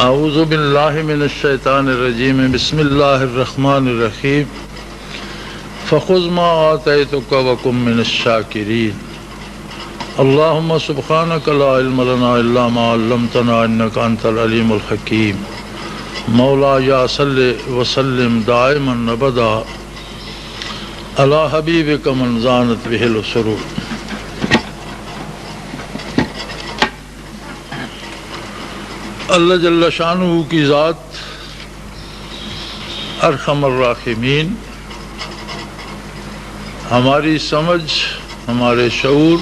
اعوذ باللہ من الشیطان الرجیم بسم اللہ الرحمن الرحیم فخذ ما آتیتک وکن من الشاکرین اللہم سبحانک لا علم لنا الا ما علمتنا انک انت العلیم الحکیم مولا یا صلی وسلم دائما ابدا علی حبیبک من زانت بہ السرور۔ اللہ جل شانہ کی ذات ارحم الراحمین ہماری سمجھ، ہمارے شعور،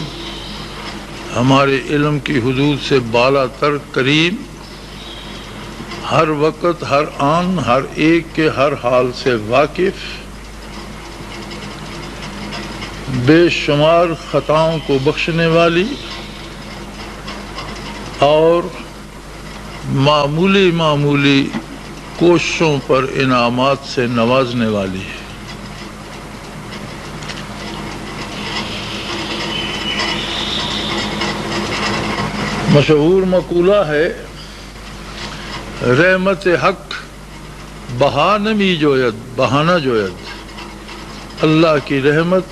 ہمارے علم کی حدود سے بالا تر کریم، ہر وقت، ہر آن، ہر ایک کے ہر حال سے واقف، بے شمار خطاؤں کو بخشنے والی اور معمولی کوششوں پر انعامات سے نوازنے والی ہے۔ مشہور مقولہ ہے، رحمت حق بہانمی جوید بہانہ جوید، اللہ کی رحمت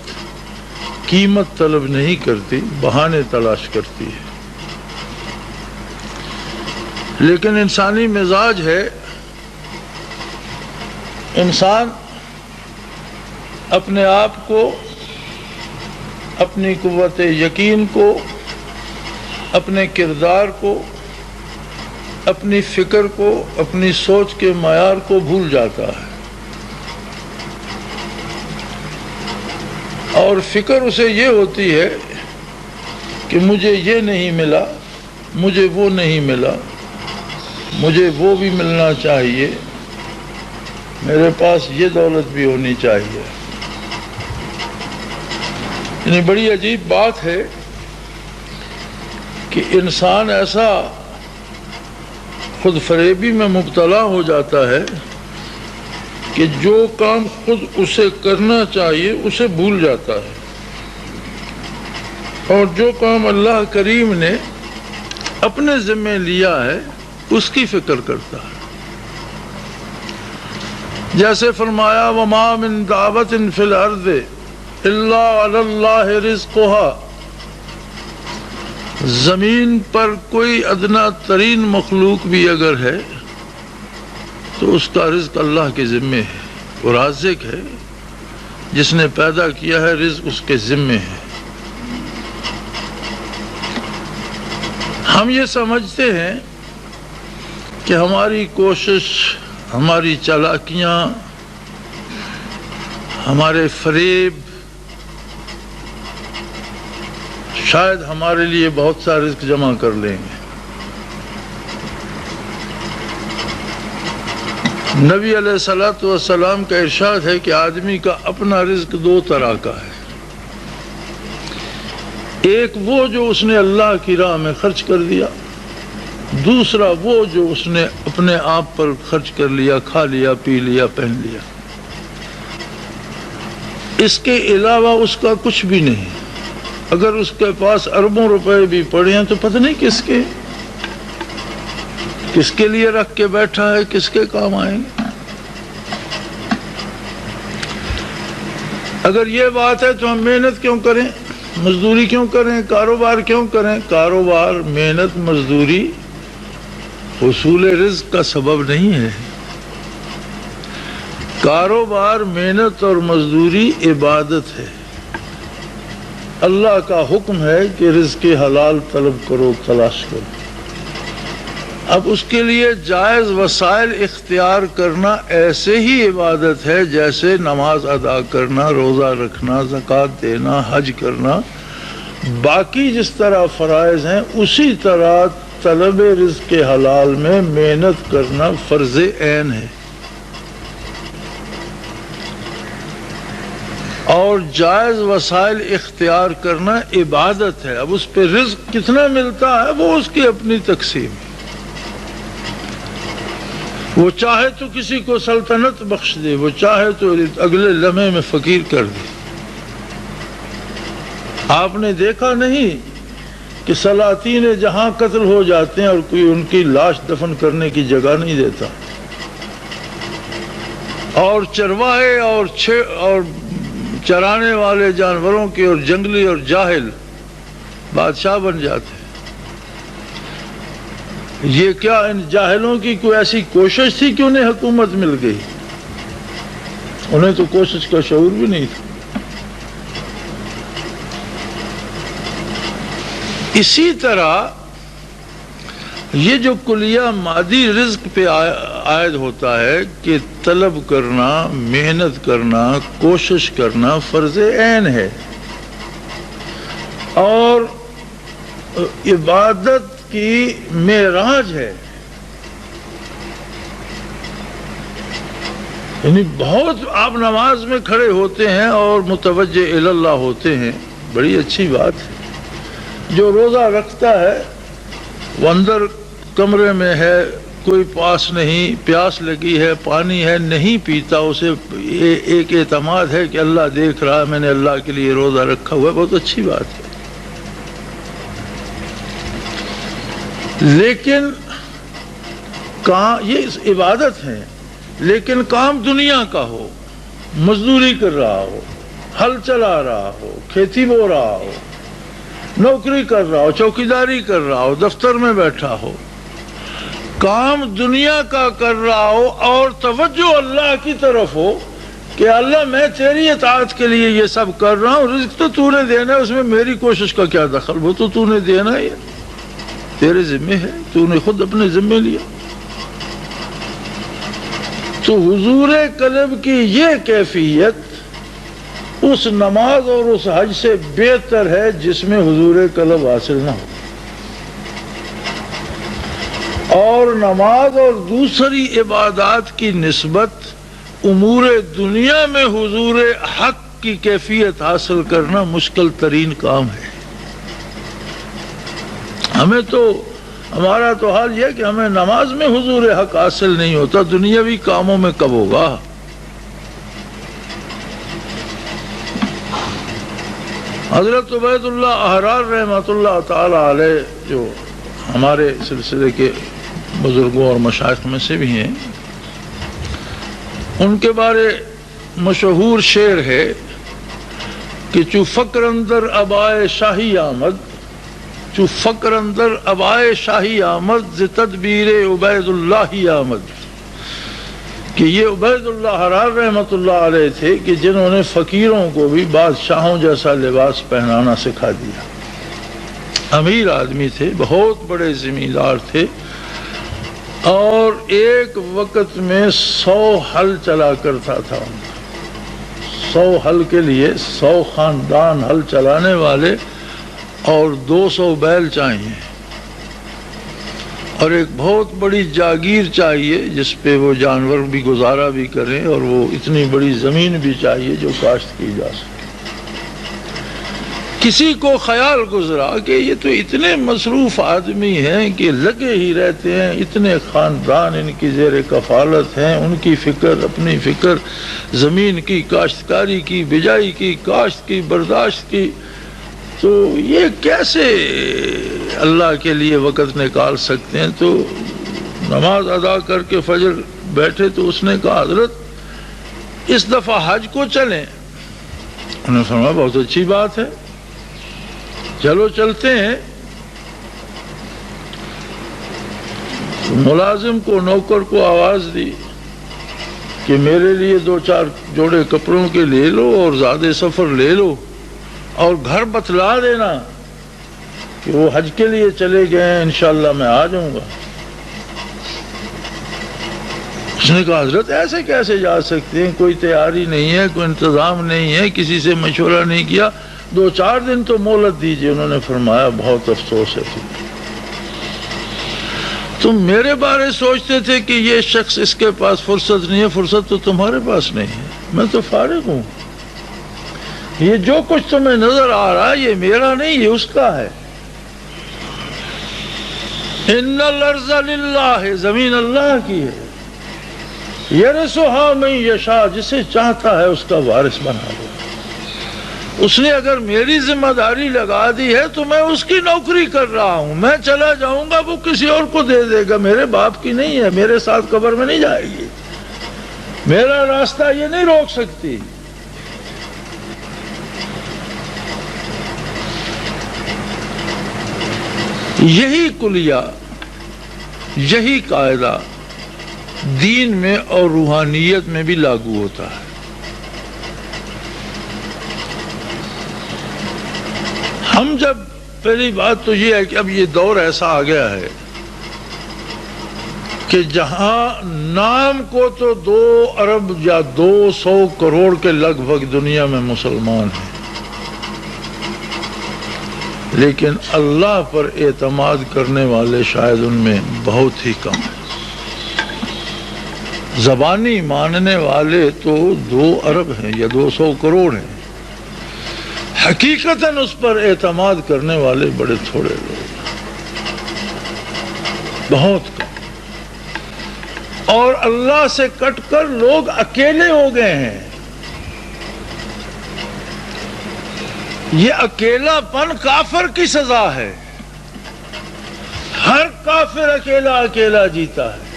قیمت طلب نہیں کرتی، بہانے تلاش کرتی ہے۔ لیکن انسانی مزاج ہے، انسان اپنے آپ کو، اپنی قوت یقین کو، اپنے کردار کو، اپنی فکر کو، اپنی سوچ کے معیار کو بھول جاتا ہے، اور فکر اسے یہ ہوتی ہے کہ مجھے یہ نہیں ملا، مجھے وہ نہیں ملا، مجھے وہ بھی ملنا چاہیے، میرے پاس یہ دولت بھی ہونی چاہیے۔ یعنی بڑی عجیب بات ہے کہ انسان ایسا خود فریبی میں مبتلا ہو جاتا ہے کہ جو کام خود اسے کرنا چاہیے اسے بھول جاتا ہے، اور جو کام اللہ کریم نے اپنے ذمہ لیا ہے اس کی فکر کرتا ہے۔ جیسے فرمایا وَمَا مِن دَعْوَةٍ فِي الْأَرْضِ إِلَّا عَلَى اللَّهِ رِزْقُهَا، زمین پر کوئی ادنا ترین مخلوق بھی اگر ہے تو اس کا رزق اللہ کے ذمے ہے، وہ رازق ہے، جس نے پیدا کیا ہے، رزق اس کے ذمے ہے۔ ہم یہ سمجھتے ہیں کہ ہماری کوشش، ہماری چالاکیاں، ہمارے فریب شاید ہمارے لیے بہت سا رزق جمع کر لیں گے۔ نبی علیہ الصلوۃ والسلام کا ارشاد ہے کہ آدمی کا اپنا رزق دو طرح کا ہے، ایک وہ جو اس نے اللہ کی راہ میں خرچ کر دیا، دوسرا وہ جو اس نے اپنے آپ پر خرچ کر لیا، کھا لیا، پی لیا، پہن لیا۔ اس کے علاوہ اس کا کچھ بھی نہیں۔ اگر اس کے پاس اربوں روپے بھی پڑے ہیں تو پتہ نہیں کس کے لیے رکھ کے بیٹھا ہے، کس کے کام آئیں گے۔ اگر یہ بات ہے تو ہم محنت کیوں کریں، مزدوری کیوں کریں، کاروبار کیوں کریں؟ کاروبار، محنت، مزدوری حصول رزق کا سبب نہیں ہے۔ کاروبار، محنت اور مزدوری عبادت ہے۔ اللہ کا حکم ہے کہ رزق حلال طلب کرو، تلاش کرو۔ اب اس کے لیے جائز وسائل اختیار کرنا ایسے ہی عبادت ہے جیسے نماز ادا کرنا، روزہ رکھنا، زکوٰۃ دینا، حج کرنا، باقی جس طرح فرائض ہیں اسی طرح طلب رزق حلال میں محنت کرنا فرض عین ہے، اور جائز وسائل اختیار کرنا عبادت ہے۔ اب اس پہ رزق کتنا ملتا ہے وہ اس کی اپنی تقسیم ہے۔ وہ چاہے تو کسی کو سلطنت بخش دے، وہ چاہے تو اگلے لمحے میں فقیر کر دے۔ آپ نے دیکھا نہیں کہ سلاطین جہاں قتل ہو جاتے ہیں اور کوئی ان کی لاش دفن کرنے کی جگہ نہیں دیتا، اور چرواہے اور چرانے والے جانوروں کے اور جنگلی اور جاہل بادشاہ بن جاتے ہیں۔ یہ کیا ان جاہلوں کی کوئی ایسی کوشش تھی کہ انہیں حکومت مل گئی؟ انہیں تو کوشش کا شعور بھی نہیں تھا۔ اسی طرح یہ جو کلیہ مادی رزق پہ عائد ہوتا ہے کہ طلب کرنا، محنت کرنا، کوشش کرنا فرض عین ہے، اور عبادت کی معراج ہے۔ یعنی بہت آپ نماز میں کھڑے ہوتے ہیں اور متوجہ الی اللہ ہوتے ہیں، بڑی اچھی بات ہے۔ جو روزہ رکھتا ہے وہ اندر کمرے میں ہے، کوئی پاس نہیں، پیاس لگی ہے، پانی ہے، نہیں پیتا، اسے ایک اعتماد ہے کہ اللہ دیکھ رہا ہے، میں نے اللہ کے لیے روزہ رکھا ہوا ہے، بہت اچھی بات ہے۔ لیکن یہ عبادت ہے، لیکن کام دنیا کا ہو، مزدوری کر رہا ہو، ہل چلا رہا ہو، کھیتی بو رہا ہو، نوکری کر رہا ہو، چوکیداری کر رہا ہو، دفتر میں بیٹھا ہو، کام دنیا کا کر رہا ہو اور توجہ اللہ کی طرف ہو کہ اللہ میں تیری اطاعت کے لیے یہ سب کر رہا ہوں، رزق تو تو نے دینا ہے، اس میں میری کوشش کا کیا دخل، وہ تو نے دینا ہے، تیرے ذمہ ہے، تو نے خود اپنے ذمہ لیا۔ تو حضور قلب کی یہ کیفیت اس نماز اور اس حج سے بہتر ہے جس میں حضور قلب حاصل نہ ہو، اور نماز اور دوسری عبادات کی نسبت امور دنیا میں حضور حق کی کیفیت حاصل کرنا مشکل ترین کام ہے۔ ہمارا تو حال یہ ہے کہ ہمیں نماز میں حضور حق حاصل نہیں ہوتا، دنیاوی کاموں میں کب ہوگا؟ حضرت عبید اللہ احرار رحمۃ اللہ تعالی علیہ جو ہمارے سلسلے کے بزرگوں اور مشائخ میں سے بھی ہیں، ان کے بارے مشہور شعر ہے کہ چو فقر اندر ابائے شاہی آمد، چو فقر اندر ابائے شاہی آمد، ز تدبیر عبید اللہ آمد، کہ یہ عبید اللہ احرار رحمۃ اللہ علیہ تھے کہ جنہوں نے فقیروں کو بھی بادشاہوں جیسا لباس پہنانا سکھا دیا۔ امیر آدمی تھے، بہت بڑے زمیندار تھے، اور ایک وقت میں 100 حل چلا کرتا تھا۔ 100 حل کے لیے 100 خاندان حل چلانے والے اور 200 بیل چاہیے، اور ایک بہت بڑی جاگیر چاہیے جس پہ وہ جانور بھی گزارا بھی کریں، اور وہ اتنی بڑی زمین بھی چاہیے جو کاشت کی جا سکے۔ کسی کو خیال گزرا کہ یہ تو اتنے مصروف آدمی ہیں کہ لگے ہی رہتے ہیں، اتنے خاندان ان کی زیر کفالت ہیں، ان کی فکر، اپنی فکر زمین کی، کاشتکاری کی، بجائی کی، کاشت کی، برداشت کی، تو یہ کیسے اللہ کے لیے وقت نکال سکتے ہیں؟ تو نماز ادا کر کے فجر بیٹھے تو اس نے کہا حضرت اس دفعہ حج کو چلیں۔ انہوں نے فرمایا بہت اچھی بات ہے، چلو چلتے ہیں۔ ملازم کو، نوکر کو آواز دی کہ میرے لیے 2-4 جوڑے کپڑوں کے لے لو اور زیادہ سفر لے لو، اور گھر بتلا دینا کہ وہ حج کے لیے چلے گئے ہیں، انشاءاللہ میں آ جاؤں گا۔ اس نے کہا حضرت ایسے کیسے جا سکتے ہیں، کوئی تیاری نہیں ہے، کوئی انتظام نہیں ہے، کسی سے مشورہ نہیں کیا، 2-4 دن تو مہلت دیجیے۔ انہوں نے فرمایا بہت افسوس ہے، تم میرے بارے سوچتے تھے کہ یہ شخص اس کے پاس فرصت نہیں ہے، فرصت تو تمہارے پاس نہیں ہے، میں تو فارغ ہوں، یہ جو کچھ تمہیں نظر آ رہا ہے یہ میرا نہیں، یہ اس کا ہے۔ ان الارض للہ، زمین اللہ کی ہے، یرثھا من یشاء، جسے چاہتا ہے اس کا وارث بنا دے۔ اس نے اگر میری ذمہ داری لگا دی ہے تو میں اس کی نوکری کر رہا ہوں، میں چلا جاؤں گا وہ کسی اور کو دے دے گا، میرے باپ کی نہیں ہے، میرے ساتھ قبر میں نہیں جائے گی، میرا راستہ یہ نہیں روک سکتی۔ یہی کلیہ، یہی قاعدہ دین میں اور روحانیت میں بھی لاگو ہوتا ہے۔ ہم جب پہلی بات تو یہ ہے کہ اب یہ دور ایسا آ گیا ہے کہ جہاں نام کو تو 2 ارب یا 200 کروڑ کے لگ بھگ دنیا میں مسلمان ہیں، لیکن اللہ پر اعتماد کرنے والے شاید ان میں بہت ہی کم ہیں۔ زبانی ماننے والے تو 2 ارب ہیں یا 200 کروڑ ہیں، حقیقتاً اس پر اعتماد کرنے والے بڑے تھوڑے لوگ ہیں، بہت کم۔ اور اللہ سے کٹ کر لوگ اکیلے ہو گئے ہیں۔ یہ اکیلا پن کافر کی سزا ہے، ہر کافر اکیلا اکیلا جیتا ہے۔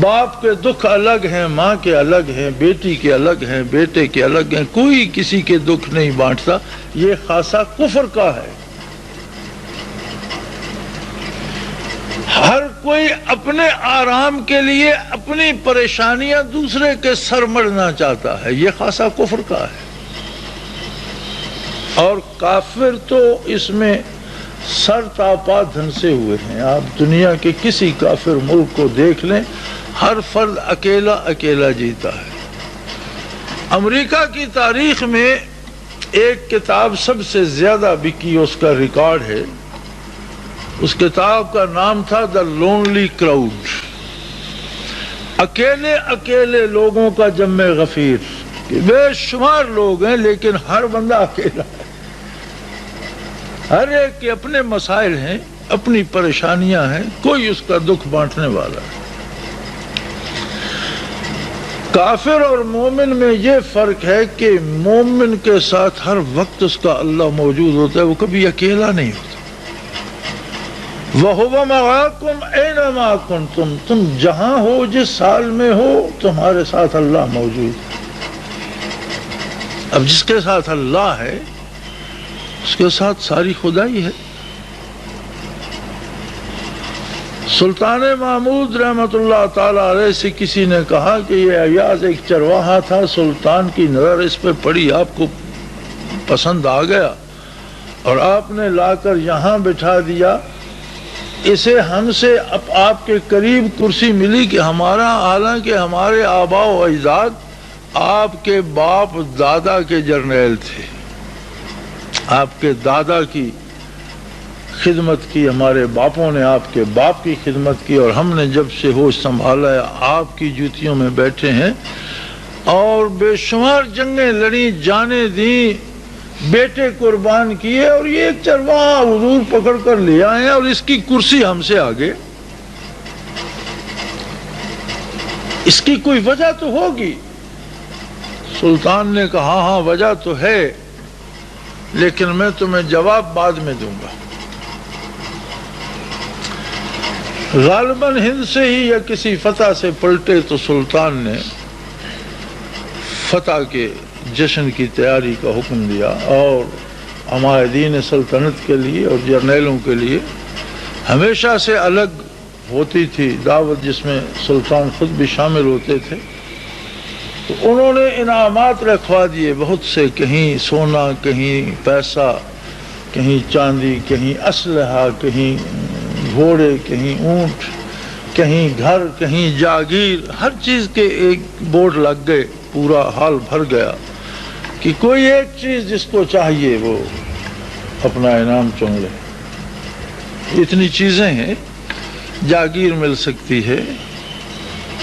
باپ کے دکھ الگ ہیں، ماں کے الگ ہیں، بیٹی کے الگ ہیں، بیٹے کے الگ ہیں، کوئی کسی کے دکھ نہیں بانٹتا، یہ خاصا کفر کا ہے۔ ہر کوئی اپنے آرام کے لیے اپنی پریشانیاں دوسرے کے سر مڑنا چاہتا ہے، یہ خاصا کفر کا ہے۔ اور کافر تو اس میں سر تاپا دھنسے ہوئے ہیں۔ آپ دنیا کے کسی کافر ملک کو دیکھ لیں، ہر فرد اکیلا اکیلا جیتا ہے۔ امریکہ کی تاریخ میں ایک کتاب سب سے زیادہ بکی، اس کا ریکارڈ ہے، اس کتاب کا نام تھا دا لونلی کراؤڈ، اکیلے اکیلے لوگوں کا جمع غفیر، کہ بے شمار لوگ ہیں لیکن ہر بندہ اکیلا ہے، ہر ایک کے اپنے مسائل ہیں، اپنی پریشانیاں ہیں، کوئی اس کا دکھ بانٹنے والا ہے۔ کافر اور مومن میں یہ فرق ہے کہ مومن کے ساتھ ہر وقت اس کا اللہ موجود ہوتا ہے، وہ کبھی اکیلا نہیں ہوتا۔ وَهُوَ مَعَاكُمْ أَيْنَمَا كُنْتُمْ، تم جہاں ہو، جس حال میں ہو، تمہارے ساتھ اللہ موجود ہے۔ اب جس کے ساتھ اللہ ہے اس کے ساتھ ساری خدائی ہے۔ سلطان محمود رحمت اللہ تعالی علیہ سے کسی نے کہا کہ یہ ایاز ایک چرواہا تھا، سلطان کی نظر اس پہ پڑی، آپ کو پسند آ گیا اور آپ نے لا کر یہاں بٹھا دیا۔ اسے ہم سے اب آپ کے قریب کرسی ملی کہ ہمارا، حالانکہ ہمارے آباء و اجداد آپ کے باپ دادا کے جرنیل تھے، آپ کے دادا کی خدمت کی، ہمارے باپوں نے آپ کے باپ کی خدمت کی، اور ہم نے جب سے ہوش سنبھالا ہے آپ کی جوتیوں میں بیٹھے ہیں، اور بے شمار جنگیں لڑیں، جانیں دیں، بیٹے قربان کیے، اور یہ ایک چرواہا حضور پکڑ کر لے آئے ہیں اور اس کی کرسی ہم سے آگے۔ اس کی کوئی وجہ تو ہوگی۔ سلطان نے کہا ہاں وجہ تو ہے، لیکن میں تمہیں جواب بعد میں دوں گا۔ غالباً ہند سے ہی یا کسی فتح سے پلٹے تو سلطان نے فتح کے جشن کی تیاری کا حکم دیا، اور عمائدین سلطنت کے لیے اور جرنیلوں کے لیے ہمیشہ سے الگ ہوتی تھی دعوت، جس میں سلطان خود بھی شامل ہوتے تھے۔ تو انہوں نے انعامات رکھوا دیے بہت سے، کہیں سونا، کہیں پیسہ، کہیں چاندی، کہیں اسلحہ، کہیں گھوڑے، کہیں اونٹ، کہیں گھر، کہیں جاگیر، ہر چیز کے ایک بورڈ لگ گئے، پورا حال بھر گیا کہ کوئی ایک چیز جس کو چاہیے وہ اپنا انعام چن لے۔ اتنی چیزیں ہیں، جاگیر مل سکتی ہے،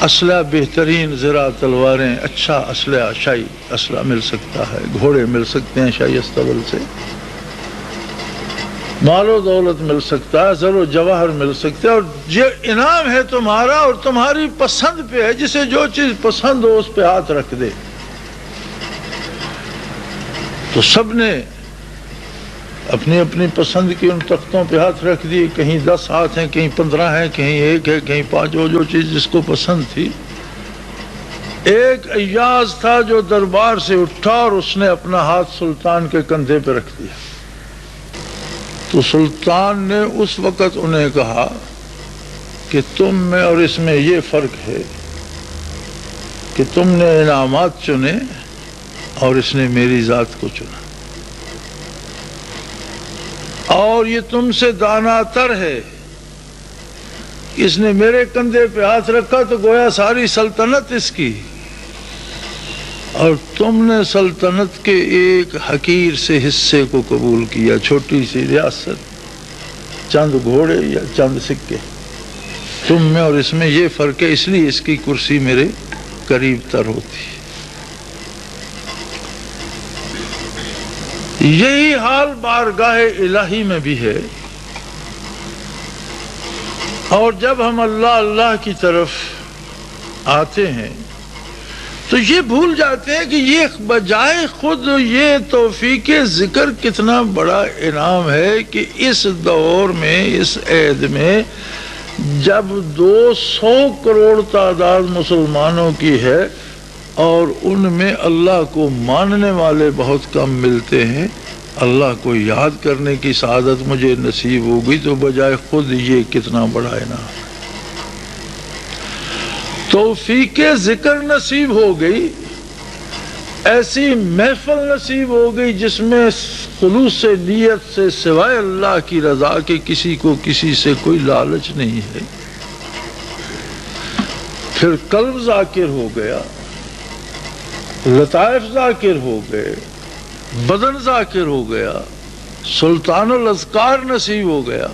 اسلحہ بہترین زرہ تلواریں، اچھا اسلحہ، شاہی اسلحہ مل سکتا ہے، گھوڑے مل سکتے ہیں شاہی استبل سے، مال و دولت مل سکتا ہے، زر و جواہر مل سکتا ہے، اور یہ انعام ہے تمہارا اور تمہاری پسند پہ ہے، جسے جو چیز پسند ہو اس پہ ہاتھ رکھ دے۔ تو سب نے اپنی اپنی پسند کی ان تختوں پہ ہاتھ رکھ دیے، کہیں 10 ہاتھ ہیں، کہیں 15 ہیں، کہیں 1 ہے، کہیں 5، جو چیز جس کو پسند تھی۔ ایک ایاز تھا جو دربار سے اٹھا اور اس نے اپنا ہاتھ سلطان کے کندھے پہ رکھ دیا۔ تو سلطان نے اس وقت انہیں کہا کہ تم میں اور اس میں یہ فرق ہے کہ تم نے انعامات چنے اور اس نے میری ذات کو چنا، اور یہ تم سے دانا تر ہے، اس نے میرے کندھے پہ ہاتھ رکھا تو گویا ساری سلطنت اس کی، اور تم نے سلطنت کے ایک حقیر سے حصے کو قبول کیا، چھوٹی سی ریاست، چند گھوڑے یا چند سکے۔ تم میں اور اس میں یہ فرق ہے، اس لیے اس کی کرسی میرے قریب تر ہوتی ہے۔ یہی حال بارگاہ الہی میں بھی ہے، اور جب ہم اللہ اللہ کی طرف آتے ہیں تو یہ بھول جاتے ہیں کہ یہ بجائے خود یہ توفیق ذکر کتنا بڑا انعام ہے کہ اس دور میں، اس عید میں، جب 200 کروڑ تعداد مسلمانوں کی ہے اور ان میں اللہ کو ماننے والے بہت کم ملتے ہیں، اللہ کو یاد کرنے کی سعادت مجھے نصیب ہوگی تو بجائے خود یہ کتنا بڑا انعام ہے۔ توفیق ذکر نصیب ہو گئی، ایسی محفل نصیب ہو گئی جس میں خلوص نیت سے سوائے اللہ کی رضا کے کسی کو کسی سے کوئی لالچ نہیں ہے۔ پھر قلب ذاکر ہو گیا، لطائف ذاکر ہو گئے، بدن ذاکر ہو گیا، سلطان الاذکار نصیب ہو گیا،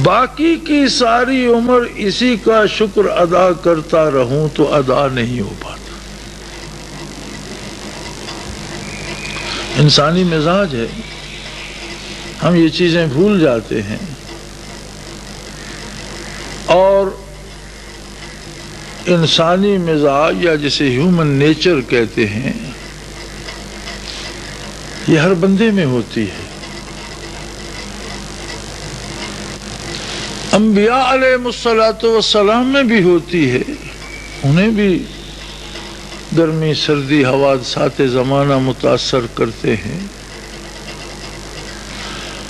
باقی کی ساری عمر اسی کا شکر ادا کرتا رہوں تو ادا نہیں ہو پاتا۔ انسانی مزاج ہے، ہم یہ چیزیں بھول جاتے ہیں، اور انسانی مزاج یا جسے ہیومن نیچر کہتے ہیں، یہ ہر بندے میں ہوتی ہے۔ انبیاء علیہ السلام میں بھی ہوتی ہے، انہیں بھی گرمی سردی حوادثات زمانہ متاثر کرتے ہیں۔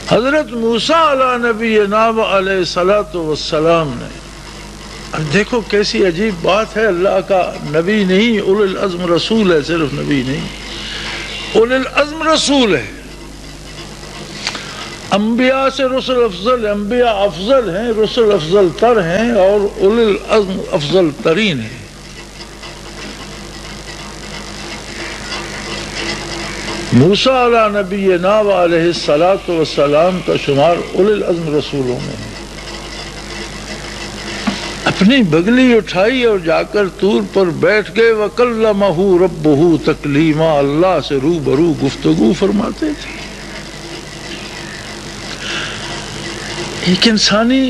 حضرت موسیٰ علیہ نبینا علیہ السلام نے، دیکھو کیسی عجیب بات ہے، اللہ کا نبی نہیں، اولو العزم رسول ہے، صرف نبی نہیں، اولو العزم رسول ہے۔ انبیاء سے رسل افضل، انبیاء افضل ہیں، رسل افضل تر ہیں، اور اولو العزم افضل ترین ہیں۔ موسیٰ علیہ نبینا علیہ السلام کا شمار اولو العزم رسولوں میں ہے۔ اپنی بگلی اٹھائی اور جا کر طور پر بیٹھ گئے، وَكَلَّمَهُ رَبُّهُ تَكْلِيمًا، اللہ سے روبرو گفتگو فرماتے تھے۔ ایک انسانی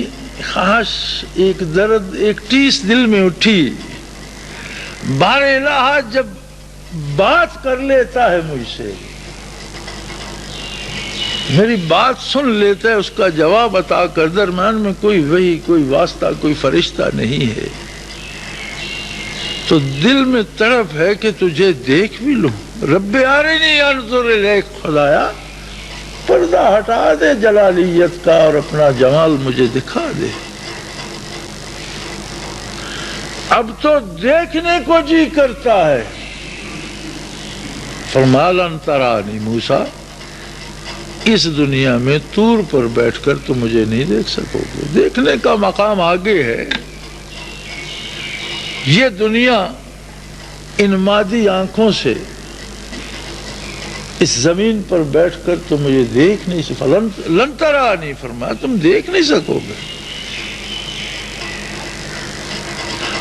خواہش، ایک درد، ایک ٹیس دل میں اٹھی، بار الہ جب بات کر لیتا ہے مجھ سے، میری بات سن لیتا ہے، اس کا جواب عطا کر، درمیان میں کوئی وحی، کوئی واسطہ، کوئی فرشتہ نہیں ہے، تو دل میں تڑپ ہے کہ تجھے دیکھ بھی لوں۔ رب ارنی انظر الیک، خدایا پردہ ہٹا دے جلالیت کا اور اپنا جمال مجھے دکھا دے۔ اب تو دیکھنے کو جی کرتا ہے۔ فرمایا لن ترانی موسیٰ، اس دنیا میں طور پر بیٹھ کر تو مجھے نہیں دیکھ سکو گے، دیکھنے کا مقام آگے ہے۔ یہ دنیا ان مادی آنکھوں سے اس زمین پر بیٹھ کر تو مجھے دیکھ نہیں سکو، لن ترانی، فرمایا تم دیکھ نہیں سکو گے۔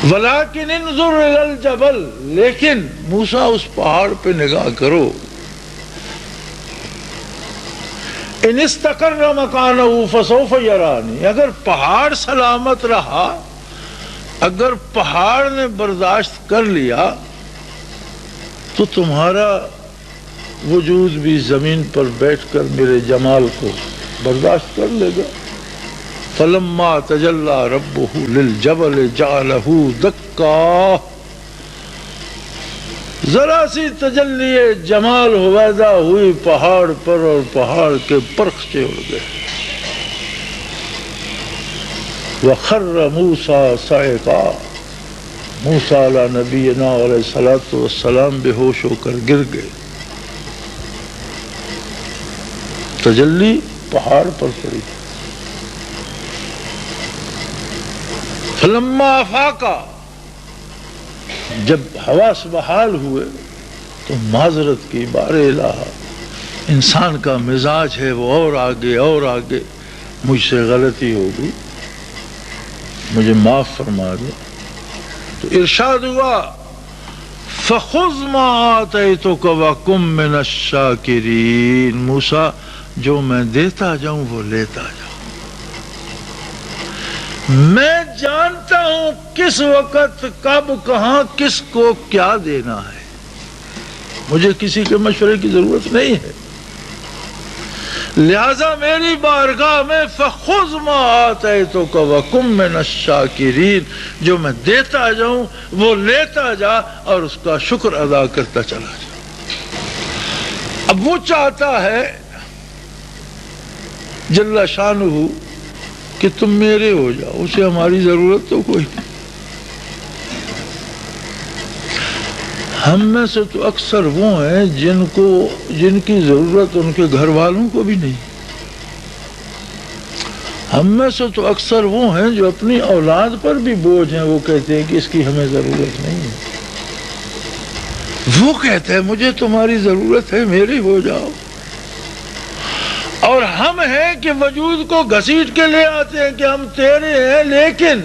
ولیکن انظر الی الجبل، لیکن موسیٰ اس پہاڑ پہ نگاہ کرو، ان استقر مکانہ فسوف یرانی، اگر پہاڑ سلامت رہا، اگر پہاڑ نے برداشت کر لیا تو تمہارا وجود بھی زمین پر بیٹھ کر میرے جمال کو برداشت کر لے گا۔ فلما تجلی ربہ للجبل جعلہ دکا، ذرا سی تجلی جمال ہویدا ہوئی پہاڑ پر اور پہاڑ کے پرخچے اڑ گئے۔ وخر موسیٰ صعقا، موسیٰ علیہ نبینا علیہ الصلوۃ والسلام بے ہوش ہو کر گر گئے۔ تجلی پہاڑ پر پڑی۔ فلما افاقا، جب حواس بحال ہوئے تو معذرت کی، بار الہ انسان کا مزاج ہے وہ اور آگے اور آگے، مجھ سے غلطی ہو گئی، مجھے معاف فرما دے۔ تو ارشاد ہوا فَخُذْ مَا آتَيْتُكَ وَكُن مِّنَ الشَّاكِرِينَ، موسیٰ جو میں دیتا جاؤں وہ لیتا جاؤں۔ میں جانتا ہوں کس وقت کب کہاں کس کو کیا دینا ہے، مجھے کسی کے مشورے کی ضرورت نہیں ہے، لہذا میری بارگاہ میں فَخُذْ مَا آتَيْتُكَ وَكُن مِّنَ الشَّاكِرِينَ، جو میں دیتا جاؤں وہ لیتا جا اور اس کا شکر ادا کرتا چلا جا۔ اب وہ چاہتا ہے جل شانہ کہ تم میرے ہو جاؤ، اسے ہماری ضرورت تو کوئی نہیں۔ ہم میں سے تو اکثر وہ ہیں جن کی ضرورت ان کے گھر والوں کو بھی نہیں۔ ہم میں سے تو اکثر وہ ہیں جو اپنی اولاد پر بھی بوجھ ہیں، وہ کہتے ہیں کہ اس کی ہمیں ضرورت نہیں ہے، وہ کہتے ہیں مجھے تمہاری ضرورت ہے، میرے ہو جاؤ۔ اور ہم ہیں کہ وجود کو گھسیٹ کے لے آتے ہیں کہ ہم تیرے ہیں، لیکن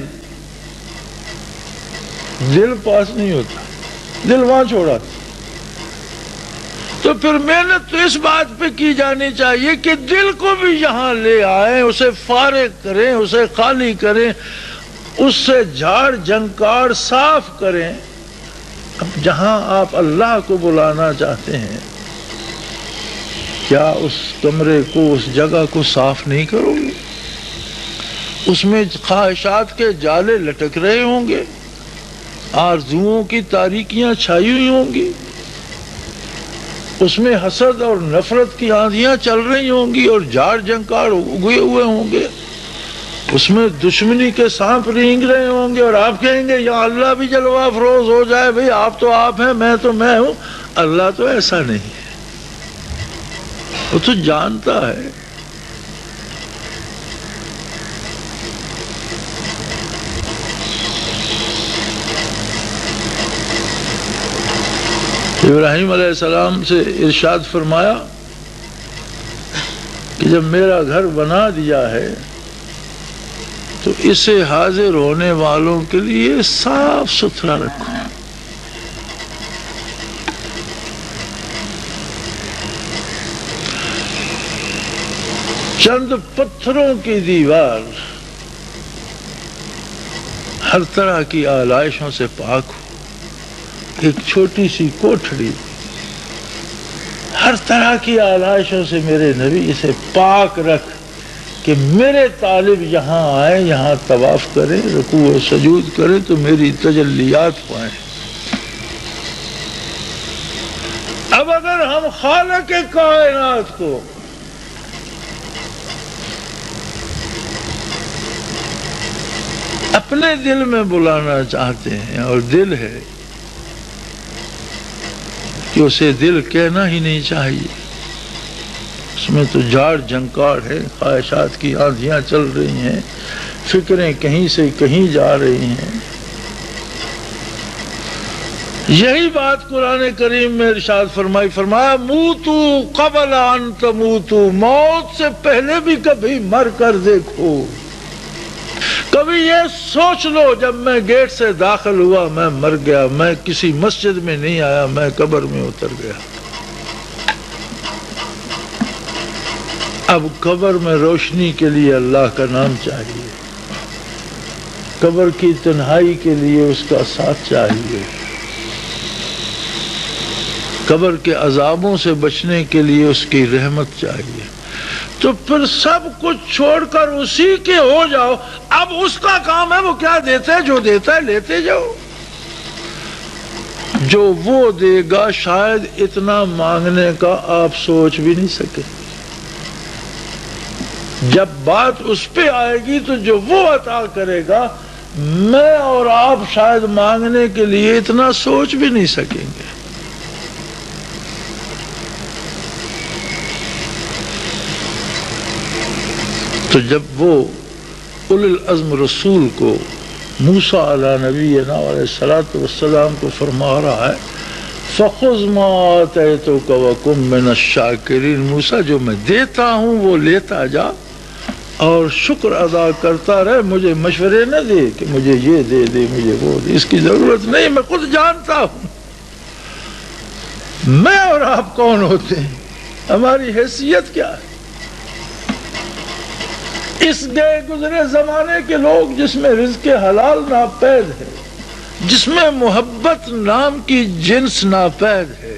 دل پاس نہیں ہوتا، دل وہاں چھوڑا۔ تو پھر محنت تو اس بات پہ کی جانی چاہیے کہ دل کو بھی یہاں لے آئیں، اسے فارغ کریں، اسے خالی کریں، اس سے جھاڑ جھنکار صاف کریں۔ اب جہاں آپ اللہ کو بلانا چاہتے ہیں، کیا اس کمرے کو، اس جگہ کو صاف نہیں کرو گے؟ اس میں خواہشات کے جالے لٹک رہے ہوں گے، آرزوؤں کی تاریکیاں چھائی ہوئی ہوں گی، اس میں حسد اور نفرت کی آندھیاں چل رہی ہوں گی اور جھاڑ جھنکار اگے ہوئے ہوں گے، اس میں دشمنی کے سانپ رینگ رہے ہوں گے، اور آپ کہیں گے یا اللہ بھی جلوہ افروز ہو جائے، بھئی آپ تو آپ ہیں، میں تو میں ہوں۔ اللہ تو ایسا نہیں ہے، وہ تو جانتا ہے۔ ابراہیم علیہ السلام سے ارشاد فرمایا کہ جب میرا گھر بنا دیا ہے تو اسے حاضر ہونے والوں کے لیے صاف ستھرا رکھو۔ چند پتھروں کی دیوار ہر طرح کی آلائشوں سے پاک ہو، ایک چھوٹی سی کوٹھڑی ہر طرح کی آلائشوں سے میرے نبی اسے پاک رکھ کہ میرے طالب یہاں آئیں، یہاں طواف کریں، رکوع و سجود کریں تو میری تجلیات پائیں۔ اب اگر ہم خالق کائنات کو اپنے دل میں بلانا چاہتے ہیں، اور دل ہے کہ اسے دل کہنا ہی نہیں چاہیے، اس میں تو جھاڑ جھنکار ہے، خواہشات کی آندھیاں چل رہی ہیں، فکریں کہیں سے کہیں جا رہی ہیں۔ یہی بات قرآن کریم میں ارشاد فرمایا موتو قبل ان تموتو، موت سے پہلے بھی کبھی مر کر دیکھو، کبھی یہ سوچ لو جب میں گیٹ سے داخل ہوا میں مر گیا، میں کسی مسجد میں نہیں آیا، میں قبر میں اتر گیا۔ اب قبر میں روشنی کے لیے اللہ کا نام چاہیے، قبر کی تنہائی کے لیے اس کا ساتھ چاہیے، قبر کے عذابوں سے بچنے کے لیے اس کی رحمت چاہیے، تو پھر سب کچھ چھوڑ کر اسی کے ہو جاؤ۔ اب اس کا کام ہے، وہ کیا دیتا ہے، جو دیتا ہے لیتے جاؤ۔ جو وہ دے گا شاید اتنا مانگنے کا آپ سوچ بھی نہیں سکے۔ جب بات اس پہ آئے گی تو جو وہ عطا کرے گا میں اور آپ شاید مانگنے کے لیے اتنا سوچ بھی نہیں سکیں گے۔ تو جب وہ اولو العزم رسول کو موسیٰ علیہ نبینا علیہ الصلوۃ والسلام کو فرما رہا ہے فَخُذْ مَا آتَيْتُكَ وَكُن مِّنَ الشَّاكِرِينَ، موسیٰ جو میں دیتا ہوں وہ لیتا جا اور شکر ادا کرتا رہے، مجھے مشورے نہ دے کہ مجھے یہ دے دے مجھے وہ دے، اس کی ضرورت نہیں، میں خود جانتا ہوں میں اور آپ کون ہوتے ہیں، ہماری حیثیت کیا ہے۔ اس گئے گزرے زمانے کے لوگ جس میں رزق حلال ناپید ہے، جس میں محبت نام کی جنس ناپید ہے،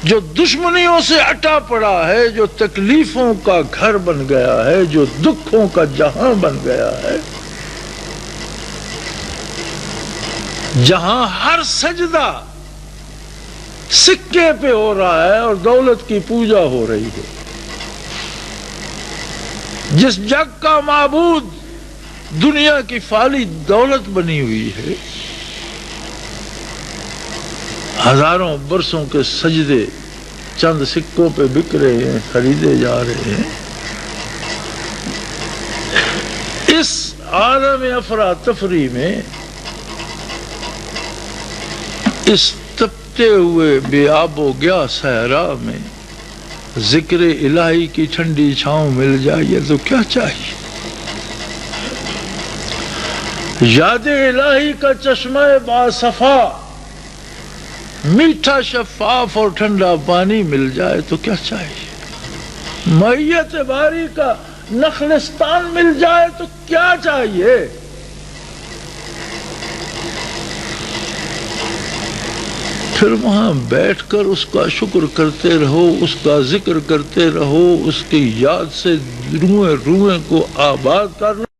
جو دشمنیوں سے اٹا پڑا ہے، جو تکلیفوں کا گھر بن گیا ہے، جو دکھوں کا جہاں بن گیا ہے، جہاں ہر سجدہ سکے پہ ہو رہا ہے اور دولت کی پوجا ہو رہی ہے، جس جگ کا معبود دنیا کی فانی دولت بنی ہوئی ہے، ہزاروں برسوں کے سجدے چند سکوں پہ بک رہے ہیں، خریدے جا رہے ہیں۔ اس عالم افراتفری میں، اس تپتے ہوئے بے آب و گیا صحرا میں ذکر الہی کی ٹھنڈی چھاؤں مل جائے تو کیا چاہیے۔ یاد الہی کا چشمہ باصفا میٹھا شفاف اور ٹھنڈا پانی مل جائے تو کیا چاہیے۔ معیت باری کا نخلستان مل جائے تو کیا چاہیے۔ پھر وہاں بیٹھ کر اس کا شکر کرتے رہو، اس کا ذکر کرتے رہو، اس کی یاد سے روئیں روئیں کو آباد کر لو۔